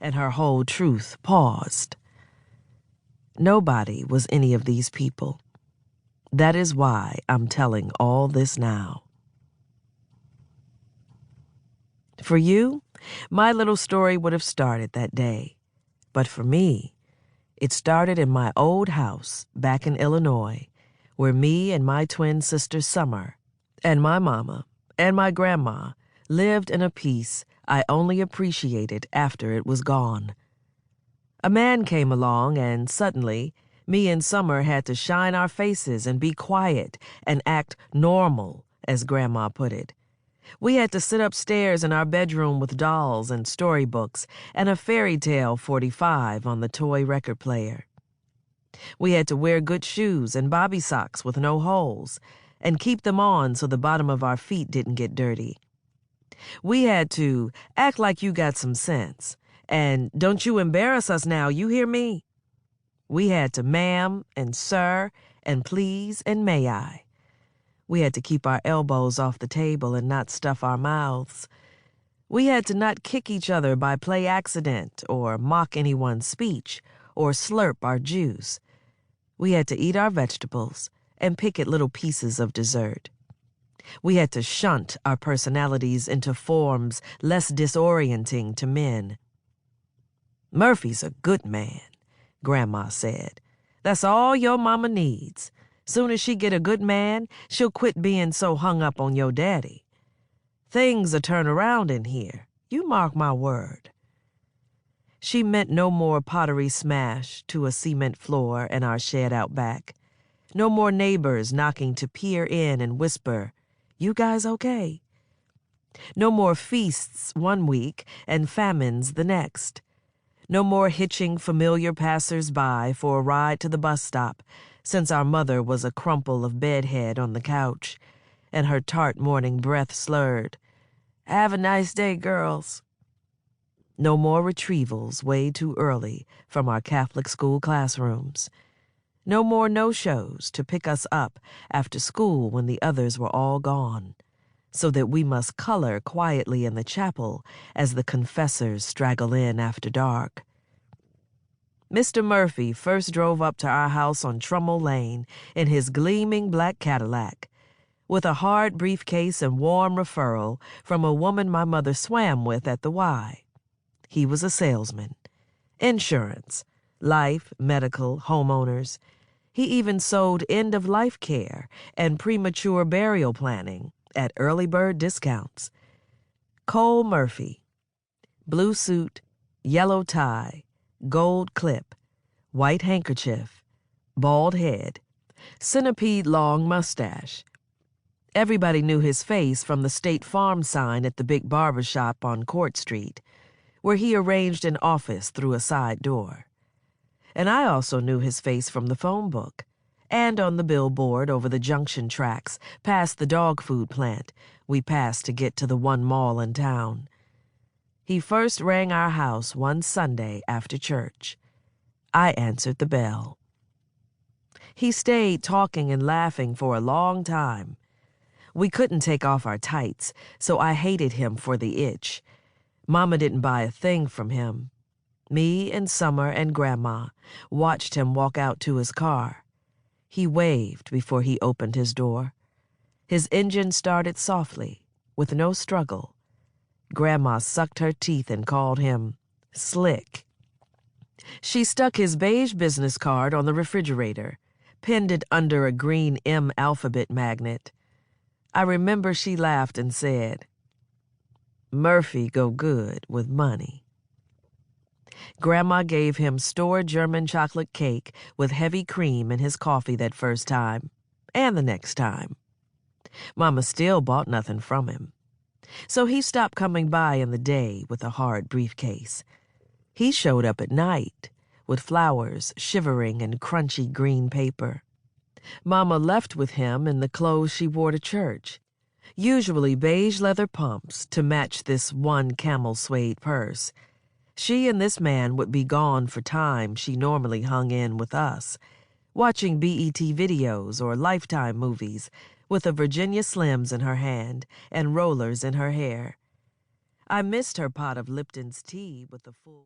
and her whole truth paused. Nobody was any of these people. That is why I'm telling all this now. For you, my little story would have started that day. But for me, it started in my old house back in Illinois, where me and my twin sister Summer, and my mama, and my grandma lived in a peace I only appreciated after it was gone. A man came along, and suddenly, me and Summer had to shine our faces and be quiet and act normal, as Grandma put it. We had to sit upstairs in our bedroom with dolls and storybooks and a fairy tale 45 on the toy record player. We had to wear good shoes and bobby socks with no holes and keep them on so the bottom of our feet didn't get dirty. We had to act like you got some sense, and don't you embarrass us now, you hear me? We had to ma'am and sir and please and may I. We had to keep our elbows off the table and not stuff our mouths. We had to not kick each other by play accident or mock anyone's speech or slurp our juice. We had to eat our vegetables and pick at little pieces of dessert. We had to shunt our personalities into forms less disorienting to men. "Murphy's a good man," Grandma said. "That's all your mama needs. Soon as she get a good man, she'll quit being so hung up on your daddy. Things'll turn around in here. You mark my word." She meant no more pottery smash to a cement floor in our shed out back. No more neighbors knocking to peer in and whisper, "You guys okay?" No more feasts one week and famines the next. No more hitching familiar passers-by for a ride to the bus stop, since our mother was a crumple of bedhead on the couch, and her tart morning breath slurred. "Have a nice day, girls." No more retrievals way too early from our Catholic school classrooms. No more no-shows to pick us up after school when the others were all gone, so that we must color quietly in the chapel as the confessors straggle in after dark. Mr. Murphy first drove up to our house on Trummel Lane in his gleaming black Cadillac, with a hard briefcase and warm referral from a woman my mother swam with at the Y. He was a salesman. Insurance, life, medical, homeowners. He even sold end-of-life care and premature burial planning at early bird discounts. Cole Murphy. Blue suit, yellow tie, gold clip, white handkerchief, bald head, centipede-long mustache. Everybody knew his face from the State Farm sign at the big barber shop on Court Street, where he arranged an office through a side door. And I also knew his face from the phone book, and on the billboard over the junction tracks past the dog food plant we passed to get to the one mall in town. He first rang our house one Sunday after church. I answered the bell. He stayed talking and laughing for a long time. We couldn't take off our tights, so I hated him for the itch. Mama didn't buy a thing from him. Me and Summer and Grandma watched him walk out to his car. He waved before he opened his door. His engine started softly, with no struggle. Grandma sucked her teeth and called him slick. She stuck his beige business card on the refrigerator, pinned it under a green M alphabet magnet. I remember she laughed and said, "Murphy go good with money." Grandma gave him store German chocolate cake with heavy cream in his coffee that first time, and the next time. Mama still bought nothing from him. So he stopped coming by in the day with a hard briefcase. He showed up at night with flowers shivering in crunchy green paper. Mama left with him in the clothes she wore to church, usually beige leather pumps to match this one camel suede purse. She and this man would be gone for time she normally hung in with us, watching BET videos or Lifetime movies with a Virginia Slims in her hand and rollers in her hair. I missed her pot of Lipton's tea with the full...